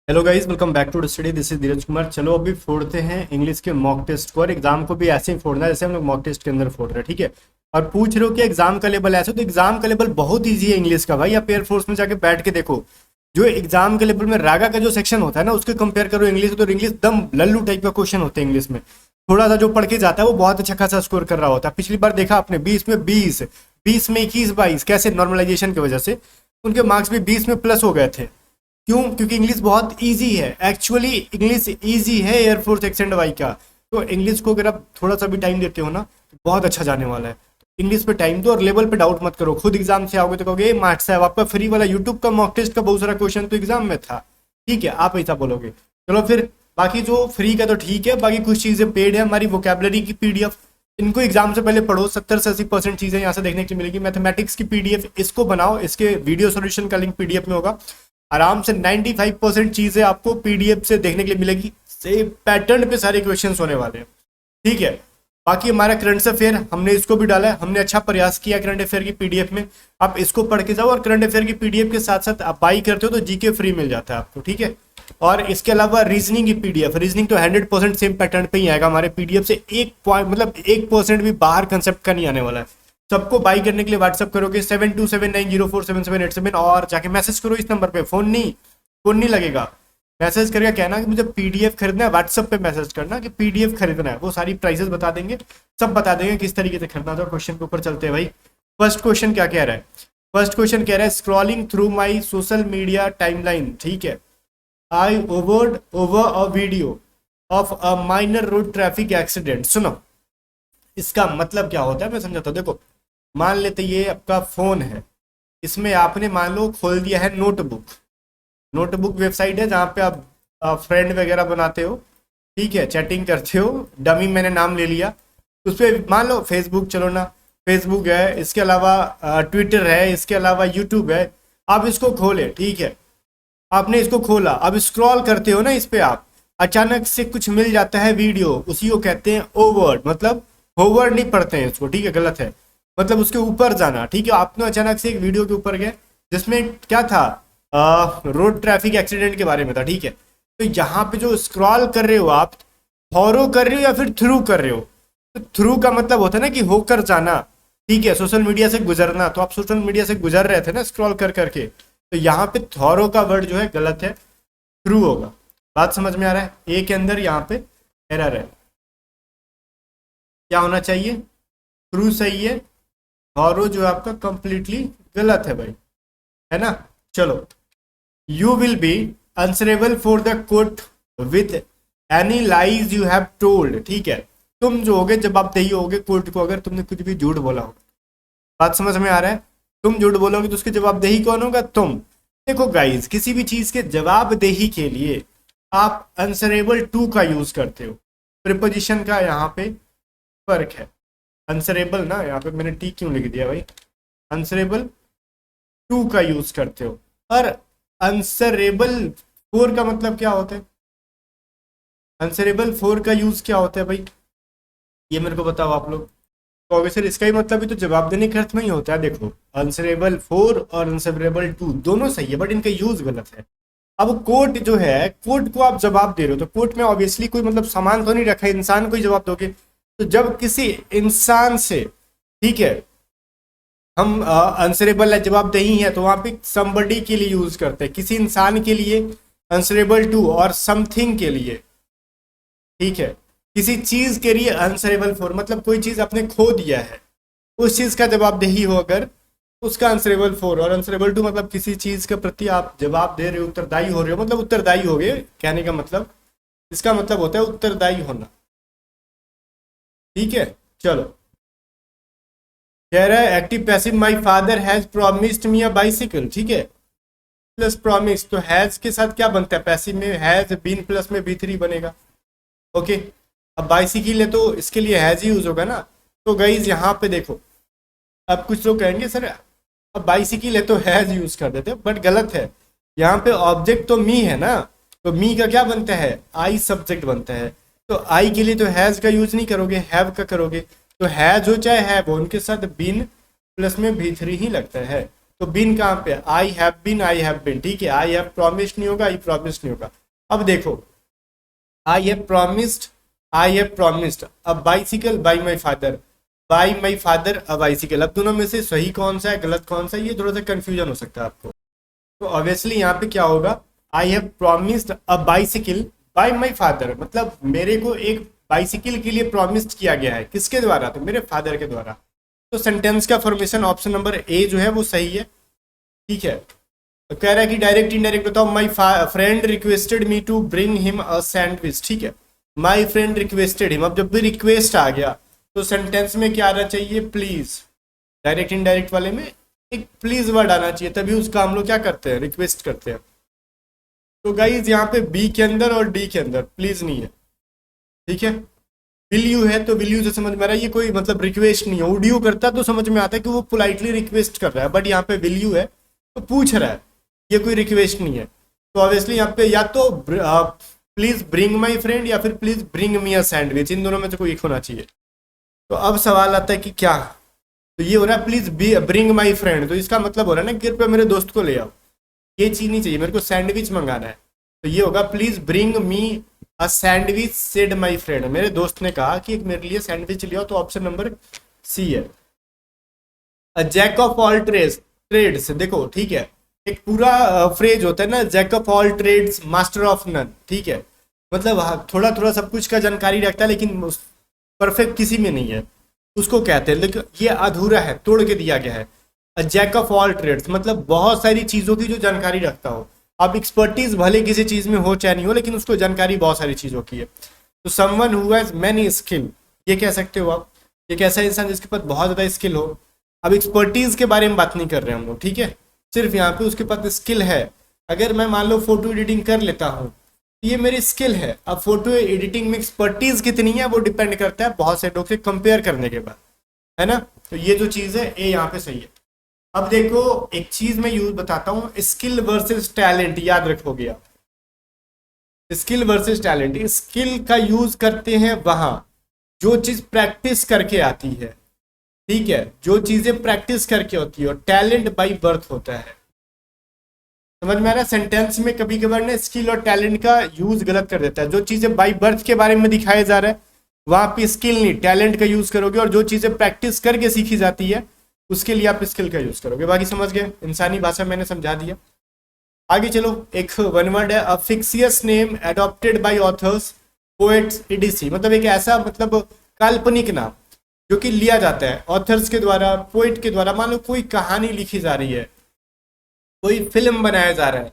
Hello guys, welcome back to study. This is Dheeraj Kumar. चलो अभी फोड़ते हैं इंग्लिश के मॉक टेस्ट को, और एग्जाम को भी ऐसे ही फोड़ना है जैसे हम लोग मॉक टेस्ट के अंदर फोड़ रहे हैं, ठीक है। और पूछ रहे हो कि एग्जाम का लेवल ऐसे, तो एग्जाम का लेवल बहुत ईजी है इंग्लिश का भाई। आप एयरफोर्स में जाके बैठ के देखो, जो एग्जाम के लेवल में रागा का जो सेक्शन होता है ना, उसके कंपेयर करो इंग्लिश, तो इंग्लिश दम लल्लू टाइप का क्वेश्चन होते हैं इंग्लिश में। थोड़ा सा जो पढ़ के जाता है वो बहुत अच्छा खासा स्कोर कर रहा होता है। पिछली बार देखा आपने 20 में 20, 20 में 21, 22, कैसे नॉर्मलाइजेशन की वजह से उनके मार्क्स भी 20 में प्लस हो गए थे। क्यों? क्योंकि इंग्लिश बहुत इजी है। एक्चुअली इंग्लिश इजी है एयरफोर्स एक्स एंड वाई का। तो इंग्लिश को अगर आप थोड़ा सा भी टाइम देते हो ना, तो बहुत अच्छा जाने वाला है। इंग्लिश पे टाइम दो और लेवल पे डाउट मत करो। खुद एग्जाम से आओगे तो कहोगे मार्क्स साहब आपका फ्री वाला यूट्यूब का मॉक टेस्ट का बहुत सारा क्वेश्चन तो एग्जाम में था, ठीक है, आप ऐसा बोलोगे। चलो फिर बाकी जो फ्री का तो ठीक है, बाकी कुछ चीज़ें पेड है। हमारी वोकेबलरी की पीडीएफ, इनको एग्जाम से पहले पढ़ो। 70 से 80% चीज़ें यहाँ से देखने के लिए मिलेगी। मैथमेटिक्स की पीडीएफ इसको बनाओ, इसके वीडियो सॉल्यूशन का लिंक पीडीएफ में होगा। आराम से 95% चीजें आपको पीडीएफ से देखने के लिए मिलेगी। सेम पैटर्न पे सारे क्वेश्चंस होने वाले हैं, ठीक है। बाकी हमारा करंट अफेयर हमने इसको भी डाला है। हमने अच्छा प्रयास किया करंट अफेयर की पीडीएफ में। आप इसको पढ़ के जाओ, और करंट अफेयर की पीडीएफ के साथ साथ आप बाई करते हो तो जीके फ्री मिल जाता है आपको, ठीक है। और इसके अलावा रीजनिंग की पीडीएफ, रीजनिंग तो 100% सेम पैटर्न पे ही आएगा हमारे पीडीएफ से। एक पॉइंट मतलब 1% भी बाहर कंसेप्ट का नहीं आने वाला है। सबको बाई करने के लिए व्हाट्सअप करोगे 7279047787 और जाके मैसेज करो इस नंबर पे। फोन नहीं लगेगा। मैसेज करके कहना कि मुझे पीडीएफ खरीदना है। व्हाट्सअप पे मैसेज करना कि पीडीएफ खरीदना है, वो सारी प्राइसेस बता देंगे, सब बता देंगे किस तरीके से खरीदना था। क्वेश्चन के ऊपर चलते हैं भाई। फर्स्ट क्वेश्चन क्या कह रहा है? फर्स्ट क्वेश्चन कह रहा है scrolling through my social media timeline, ठीक है, आई over a video of a minor road traffic accident. सुनो, इसका मतलब क्या होता है मैं समझाता हूँ। देखो, मान लेते ये आपका फोन है, इसमें आपने मान लो खोल दिया है नोटबुक वेबसाइट है जहाँ पे आप फ्रेंड वगैरह बनाते हो, ठीक है, चैटिंग करते हो। डमी मैंने नाम ले लिया। उस पर मान लो फेसबुक, चलो ना, फेसबुक है, इसके अलावा ट्विटर है, इसके अलावा यूट्यूब है। आप इसको खोले, ठीक है, आपने इसको खोला, अब स्क्रॉल करते हो ना इस पे, आप अचानक से कुछ मिल जाता है वीडियो, उसी को कहते हैं ओवर्ड। मतलब होवर्ड नहीं पढ़ते हैं इसको, ठीक है, गलत है। मतलब उसके ऊपर जाना, ठीक है। आपने अचानक से एक वीडियो के ऊपर गए जिसमें क्या था, रोड ट्रैफिक एक्सीडेंट के बारे में था, ठीक है। तो यहाँ पे जो स्क्रॉल कर रहे हो आप, फॉलो कर रहे हो या फिर थ्रू कर रहे हो? तो थ्रू का मतलब होता है ना कि होकर जाना, ठीक है, सोशल मीडिया से गुजरना। तो आप सोशल मीडिया से गुजर रहे थे ना स्क्रॉल कर करके, तो यहाँ पे थॉरो का वर्ड जो है गलत है, थ्रू होगा। बात समझ में आ रहा है? ए के अंदर यहाँ पे एरर है। क्या होना चाहिए? थ्रू सही है, थॉरो जो है आपका कंप्लीटली गलत है भाई, है ना। चलो, you will be answerable for the court with any lies you have told, ठीक है। तुम जो होगे जवाबदेही होगे कोर्ट को अगर तुमने कुछ भी झूठ बोला हो। बात समझ में आ रहा है? तुम झूठ बोलोगे तो उसकी जवाबदेही कौन होगा? तुम। देखो गाइज, किसी भी चीज के जवाबदेही के लिए आप आंसरेबल टू का यूज करते हो। प्रिपोजिशन का यहाँ पे फर्क है। आंसरेबल ना, यहाँ पे मैंने टी क्यों लिख दिया भाई, आंसरेबल टू का यूज करते हो। और आंसरेबल फोर का मतलब क्या होता है? आंसरेबल फोर का यूज क्या होता है भाई, ये मेरे को बताओ आप लोग। तो सर इसका ही मतलब भी तो जवाब देने के अर्थ में ही होता है। देखो, आंसरेबल फोर और आंसरेबल टू दोनों सही है, बट इनका यूज गलत है। अब कोर्ट जो है, कोर्ट को आप जवाब दे रहे हो, तो कोर्ट में ऑब्वियसली कोई मतलब सामान तो नहीं रखा है, इंसान को ही जवाब दोगे। तो जब किसी इंसान से, ठीक है, हम आंसरेबल है, जवाबदेही है, तो वहां पे समबडी के लिए यूज करते हैं, किसी इंसान के लिए आंसरेबल टू, और समथिंग के लिए, ठीक है, किसी चीज के लिए आंसरेबल फॉर। मतलब कोई चीज आपने खो दिया है, उस चीज का जवाबदेही हो अगर, उसका आंसरेबल फॉर। और आंसरेबल टू मतलब किसी चीज के प्रति आप जवाब दे रहे हो, उत्तरदायी हो रहे हो, मतलब उत्तरदायी हो गए कहने का मतलब, इसका मतलब होता है उत्तरदायी होना, ठीक है। चलो, कह रहा है active passive my father has promised me a bicycle, ठीक है, प्लस प्रॉमिस, तो हैज के साथ क्या बनता है? पैसिव में हैज बीन प्लस में बी3 बनेगा, ओके। अब बाइसिकल है तो इसके लिए हैज ही यूज होगा ना। तो गाइज यहाँ पे देखो, अब कुछ लोग कहेंगे सर अब बाइसिकल है तो हैज यूज कर देते, बट गलत है। यहाँ पे ऑब्जेक्ट तो मी है ना, तो मी का क्या बनता है? आई सब्जेक्ट बनता है। तो आई के लिए तो हैज का यूज नहीं करोगे, हैव का करोगे। तो हैज हो चाहे हैव हो, उनके साथ बीन प्लस में भी3 ही लगता है। तो बीन कहाँ पे, I have been, I have been, ठीक है। आई हैव प्रॉमिस्ड नहीं होगा, आई प्रॉमिस्ड नहीं होगा। अब देखो, I have promised, I have promised a bicycle by my father, by my father a bicycle. अब दोनों में से सही कौन सा है, गलत कौन सा है, ये थोड़ा सा कंफ्यूजन हो सकता है आपको। तो ऑब्वियसली यहाँ पे क्या होगा, I have promised a bicycle bye my father, मतलब मेरे को एक बाइसिकल के लिए प्रॉमिस्ड किया गया है, किसके द्वारा, तो मेरे फादर के द्वारा। तो सेंटेंस का फॉर्मेशन ऑप्शन नंबर ए जो है वो सही है, ठीक है। तो कह रहा है कि डायरेक्ट इनडायरेक्ट बताओ, my friend requested me to bring him a sandwich, ठीक है। माई फ्रेंड रिक्वेस्टेड हिम, अब जब भी रिक्वेस्ट आ गया तो सेंटेंस में क्या आना चाहिए, प्लीज। डायरेक्ट इनडायरेक्ट वाले में एक प्लीज वर्ड आना चाहिए, तभी उसका हम लोग क्या करते हैं, रिक्वेस्ट करते हैं। तो गाइज यहाँ पे बी के अंदर और डी के अंदर प्लीज नहीं है, ठीक है। विल यू है तो विल यू से समझ में आ रहा है ये कोई मतलब रिक्वेस्ट नहीं है। वुड यू करता तो समझ में आता है कि वो पोलाइटली रिक्वेस्ट कर रहा है, बट यहाँ पे विल यू है तो पूछ रहा है, ये कोई रिक्वेस्ट नहीं है। तो ऑब्वियसली यहाँ पे या तो प्लीज ब्रिंग माई फ्रेंड या फिर please bring me a sandwich, इन दोनों में से कोई एक होना चाहिए। तो अब सवाल आता है कि क्या, तो ये हो रहा है प्लीज ब्रिंग माई फ्रेंड, तो इसका मतलब हो रहा है ना कि कृपया मेरे दोस्त को ले आओ, ये चीज नहीं चाहिए, मेरे को सैंडविच मंगाना है। तो ये होगा please bring me a sandwich said my friend, मेरे दोस्त ने कहा कि मेरे लिए सैंडविच ले आओ, तो ऑप्शन नंबर सी है। A jack of all trades, देखो ठीक है, एक पूरा फ्रेज होता है ना, jack of all trades master of none, ठीक है। मतलब हाँ, थोड़ा थोड़ा सब कुछ का जानकारी रखता है लेकिन परफेक्ट किसी में नहीं है, उसको कहते हैं। लेकिन ये अधूरा है, तोड़ के दिया गया है। A jack of all trades मतलब बहुत सारी चीज़ों की जो जानकारी रखता हो। अब एक्सपर्टीज भले किसी चीज़ में हो चाहे नहीं हो, लेकिन उसको जानकारी बहुत सारी चीज़ों की है। तो someone who has many skill, ये कह सकते हो आप, एक ऐसा इंसान जिसके पास बहुत ज़्यादा स्किल हो। अब एक्सपर्टीज के बारे में बात नहीं कर रहे हम लोग, ठीक है, सिर्फ यहाँ पे उसके पास स्किल है। अगर मैं मान लो फोटो एडिटिंग कर लेता हूँ, ये मेरी स्किल है। अब फोटो एडिटिंग में एक्सपर्टीज कितनी है वो डिपेंड करता है बहुत से लोग से कंपेयर करने के बाद, है ना। तो ये जो चीज़ है ये यहाँ पे सही है। अब देखो एक चीज मैं यूज बताता हूँ, स्किल वर्सेस टैलेंट, याद रखोगे आप, स्किल वर्सेस टैलेंट। स्किल का यूज करते हैं वहां जो चीज प्रैक्टिस करके आती है, ठीक है, जो चीजें प्रैक्टिस करके होती है, और टैलेंट बाई बर्थ होता है। समझ में आ रहा है, सेंटेंस में कभी कभार ना स्किल और टैलेंट का यूज गलत कर देता है। जो चीजें बाई बर्थ के बारे में दिखाया जा रहा है वहां पे स्किल नहीं टैलेंट का यूज करोगे, और जो चीजें प्रैक्टिस करके सीखी जाती है उसके लिए आप स्किल का यूज करोगे। बाकी समझ गए, इंसानी भाषा मैंने समझा दिया। आगे चलो, एक वन वर्ड है, a fictitious name adopted by authors poets etc, मतलब एक ऐसा मतलब काल्पनिक नाम जो कि लिया जाता है ऑथर्स के द्वारा, पोएट के द्वारा। मान लो कोई कहानी लिखी जा रही है, कोई फिल्म बनाया जा रहा है,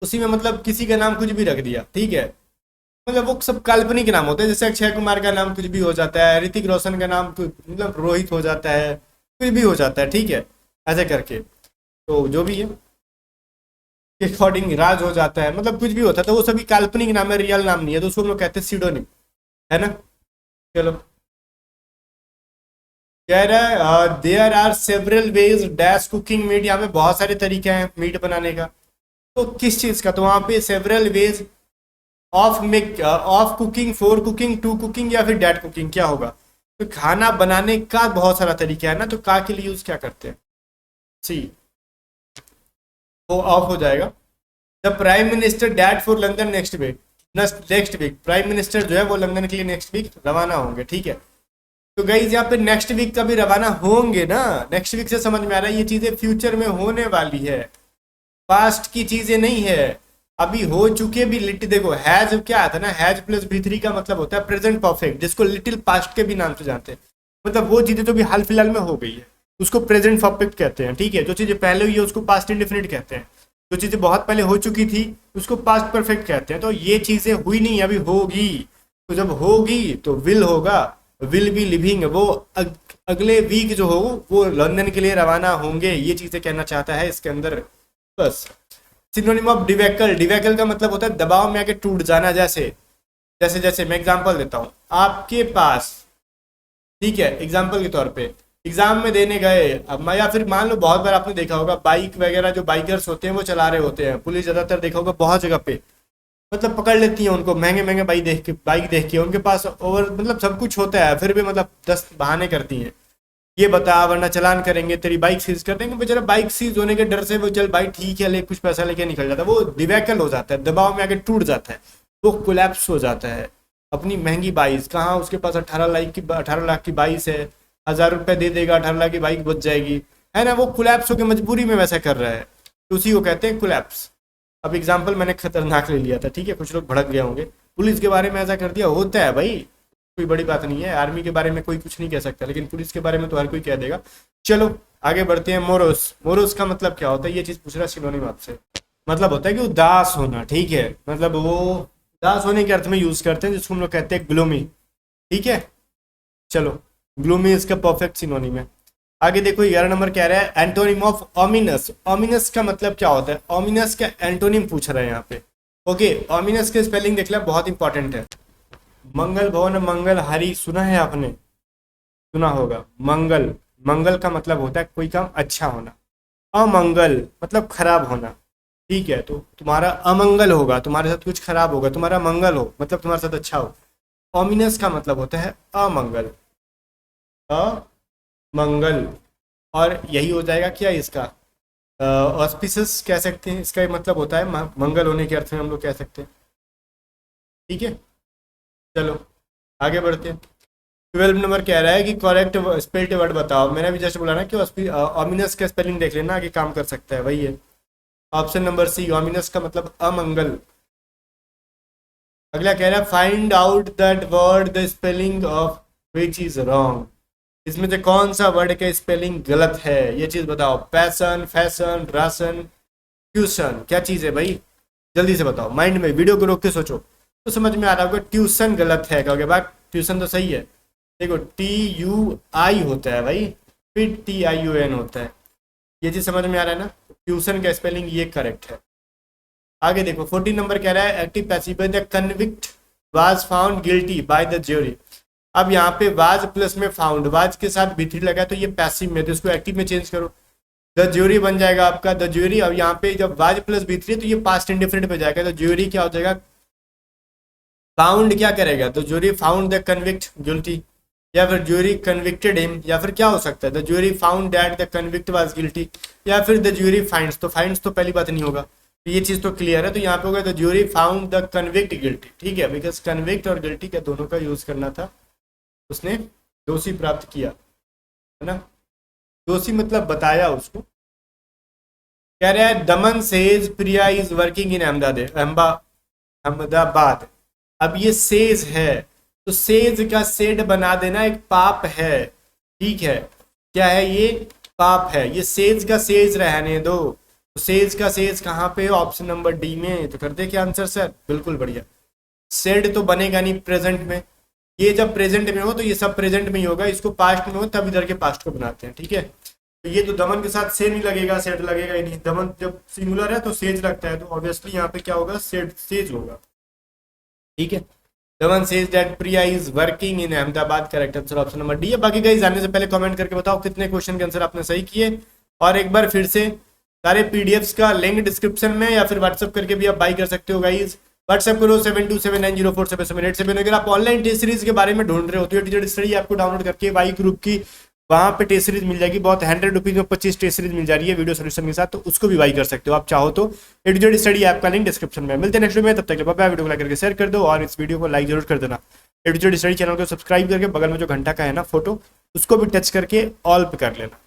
उसी में मतलब किसी का नाम कुछ भी रख दिया, ठीक है, मतलब वो सब काल्पनिक नाम होते हैं। जैसे अक्षय कुमार का नाम कुछ भी हो जाता है, ऋतिक रोशन का नाम मतलब रोहित हो जाता है, कुछ भी हो जाता है, ठीक है, ऐसे करके। तो जो भी है अकॉर्डिंग राज हो जाता है, मतलब कुछ भी होता है, तो वो सभी काल्पनिक नाम है, रियल नाम नहीं है, तो उसको हम लोग कहते हैं सीडोनिम, है ना। चलो, कह रहा है there are several ways dash cooking meat, यहाँ पे बहुत सारे तरीके हैं मीट बनाने का। तो किस चीज़ का, तो वहाँ पे several ways of make of cooking, for cooking, to cooking, या फिर डेट कुकिंग, क्या होगा। तो खाना बनाने का बहुत सारा तरीका है ना, तो का के लिए यूज क्या करते हैं, सी, वो ऑफ हो जाएगा। The prime minister that for London next week, next week prime minister जो है वो लंदन के लिए नेक्स्ट वीक रवाना होंगे, ठीक है। तो गाइस यहाँ पे नेक्स्ट वीक का भी रवाना होंगे ना, नेक्स्ट वीक से समझ में आ रहा है ये चीजें फ्यूचर में होने वाली है, पास्ट की चीजें नहीं है, अभी हो चुके भी। लिट देखो हैज क्या आता है ना, हैज प्लस V3 का मतलब होता है प्रेजेंट परफेक्ट, जिसको लिटिल पास्ट के भी नाम से जानते हैं। मतलब वो चीजें जो भी हाल फिलहाल में हो गई है उसको प्रेजेंट परफेक्ट कहते हैं, ठीक है। जो चीजें पहले हुई है उसको पास्ट इंडेफिनिट कहते हैं, जो चीजें बहुत पहले हो चुकी थी उसको पास्ट परफेक्ट कहते हैं। तो ये चीजें हुई नहीं, अभी होगी, तो जब होगी तो विल होगा, विल बी लिविंग, वो अगले वीक जो हो वो लंदन के लिए रवाना होंगे, ये चीजें कहना चाहता है इसके अंदर, बस। सिनोनिम ऑफ डिवेकल, डिवेकल का मतलब होता है दबाव में आके टूट जाना। जैसे जैसे जैसे मैं एग्जांपल देता हूँ, आपके पास, ठीक है, एग्जांपल के तौर पे एग्जाम में देने गए, अब या फिर मान लो बहुत बार आपने देखा होगा बाइक वगैरह जो बाइकर्स होते हैं वो चला रहे होते हैं, पुलिस ज्यादातर देखा होगा बहुत जगह पे मतलब पकड़ लेती है उनको, महंगे महंगे बाइक देख के उनके पास ओवर मतलब सब कुछ होता है, फिर भी मतलब 10 बहाने करती हैं ये बता वरना चालान करेंगे, तेरी बाइक सीज कर देंगे। बेचारा बाइक सीज होने के डर से वो चल भाई ठीक है ले कुछ पैसा लेके निकल जाता है, वो डिवेकल हो जाता है, दबाव में आके टूट जाता है, वो कोलैप्स हो जाता है। अपनी महंगी बाइक कहाँ, उसके पास 18 लाख की बाइक है, 1000 रुपये दे देगा 18 लाख की बाइक बच जाएगी, है ना। वो कोलैप्स होकर मजबूरी में वैसा कर रहा है, तो उसी को कहते हैं कोलैप्स। अब एग्जाम्पल मैंने खतरनाक ले लिया था, ठीक है, कुछ लोग भड़क गए होंगे। पुलिस के बारे में ऐसा कर दिया, होता है भाई, कोई बड़ी बात नहीं है। आर्मी के बारे में कोई कुछ नहीं कह सकता, लेकिन पुलिस के बारे में तो हर कोई कह देगा। चलो आगे बढ़ते हैं। मोरोस, मोरोस का मतलब क्या होता है, ये चीज पूछ रहा सिनोनिम आपसे। मतलब होता है कि उदास होना, ठीक है, मतलब वो उदास होने के अर्थ में यूज करते हैं, जिसको हम लोग कहते हैं ग्लोमी, ठीक है। चलो ग्लोमी इसका परफेक्ट सिनोनिम है। आगे देखो 11 नंबर कह रहा है एंटोनिम ऑफ ऑमिनस। ऑमिनस का मतलब क्या होता है, ऑमिनस का एंटोनिम पूछ रहा है यहाँ पे। ओके, ऑमिनस के स्पेलिंग देख लिया, बहुत इंपॉर्टेंट है। मंगल भवन मंगल हरी, सुना है आपने, सुना होगा। मंगल, मंगल का मतलब होता है कोई काम अच्छा होना। अमंगल मतलब खराब होना, ठीक है। तो तुम्हारा अमंगल होगा, तुम्हारे साथ कुछ खराब होगा, तुम्हारा मंगल हो मतलब तुम्हारे साथ अच्छा हो। ऑमिनस का मतलब होता है अमंगल, अमंगल। और यही हो जाएगा क्या इसका, ऑस्पिसस कह सकते हैं, इसका मतलब होता है मंगल होने के अर्थ में हम लोग कह सकते हैं, ठीक है। चलो आगे बढ़ते हैं। 12 नंबर कह रहा है कि करेक्ट स्पेल्ड वर्ड बताओ। मैंने भी जस्ट बोला ना कि ऑमिनस का स्पेलिंग देख लेना, आगे काम कर सकता है, वही है ऑप्शन नंबर सी, ऑमिनस का मतलब अमंगल। अगला कह रहा है find out that word the spelling of which is wrong. इसमें से कौन सा वर्ड का स्पेलिंग गलत है, ये चीज बताओ। पैसन, फैशन, राशन, ट्यूशन, क्या चीज है भाई, जल्दी से बताओ, माइंड में वीडियो को रोक के सोचो तो समझ में आ रहा होगा। ट्यूशन गलत है, कहोगे बात ट्यूशन तो सही है। देखो TUI होता है भाई, फिर TIUN होता है, ये चीज समझ में आ रहा है ना। ट्यूशन का स्पेलिंग ये करेक्ट है। आगे देखो 14 नंबर कह रहा है active passive the convict was found guilty by the jury. अब यहाँ पे वाज प्लस में फाउंड, वाज के साथ B3 लगा है तो ये पैसिव में, तो इसको एक्टिव में चेंज करो, द ज्यूरी बन जाएगा आपका द ज्यूरी। अब यहाँ पे जब वाज प्लस B3 है तो ये पास्ट इंडिफरेंट पे जाएगा, तो ज्यूरी क्या हो जाएगा, फाउंड क्या करेगा, तो jury found the convict guilty, या फिर ज्यूरी कन्विक्टेड हिम, या फिर क्या हो सकता है the jury found that the convict was guilty, या फिर द ज्यूरी फाइंड्स। तो फाइंड्स तो पहली बात नहीं होगा, तो ये चीज तो क्लियर है। तो यहाँ पे होगा the jury found the convict guilty, ठीक है, बिकॉज कन्विक्ट और गिल्टी का दोनों का यूज करना था, उसने दोषी प्राप्त किया, है ना। दोषी मतलब बताया उसको। कह रहा है दमन says Priya is working in Ahmedabad. अब ये सेज है, तो सेज का सेड बना देना एक पाप है, ठीक है। क्या है ये, पाप है। ये सेज का सेज रहने दो, तो सेज का सेज कहाँ पे, ऑप्शन नंबर डी में। तो कर दे क्या आंसर सर, बिल्कुल बढ़िया। सेड तो बनेगा नहीं प्रेजेंट में, ये जब प्रेजेंट में हो तो ये सब प्रेजेंट में ही होगा, इसको पास्ट में हो तब इधर के पास्ट को बनाते हैं, ठीक है। तो ये तो दमन के साथ से नहीं लगेगा, सेड लगेगा ही नहीं। दमन जब सिंगुलर है तो सेज लगता है, तो ऑब्वियसली यहाँ पे क्या होगा, सेड सेज होगा, ठीक है। दमन says that Priya is working in Ahmedabad, correct answer option number D है। बाकी गाइस जानने से पहले कमेंट करके बताओ कितने क्वेश्चन के आंसर आपने सही किए, और एक बार फिर से सारे पीडीएफ्स का लिंक डिस्क्रिप्शन में या फिर व्हाट्सएप करके भी आप बाई कर सकते हो गाइस। व्हाट्सएप करो 7279047788 अगर आप ऑनलाइन टेस्ट सीरीज के बारे में ढूंढ रहे हो तो ये टीचर स्टडी आपको डाउनलोड करके वाई ग्रुप की वहाँ पे टेस्ट सीरीज मिल जाएगी, बहुत 100 रुपीज में 25 टेस्ट सीरीज मिल जा रही है वीडियो सोल्यूशन के साथ, तो उसको भी बाई कर सकते हो आप चाहो तो। एडुकेटेड स्टडी ऐप का लिंक डिस्क्रिप्शन में। मिलते हैं नेक्स्ट वीडियो में, तब तक बाय बाय। वीडियो को लाइक करके शेयर कर दो और इस वीडियो को लाइक जरूर कर देना। एडुकेटेड स्टडी चैनल को सब्सक्राइब करके बगल में जो घंटा का है ना फोटो, उसको भी टच करके ऑल पे कर लेना।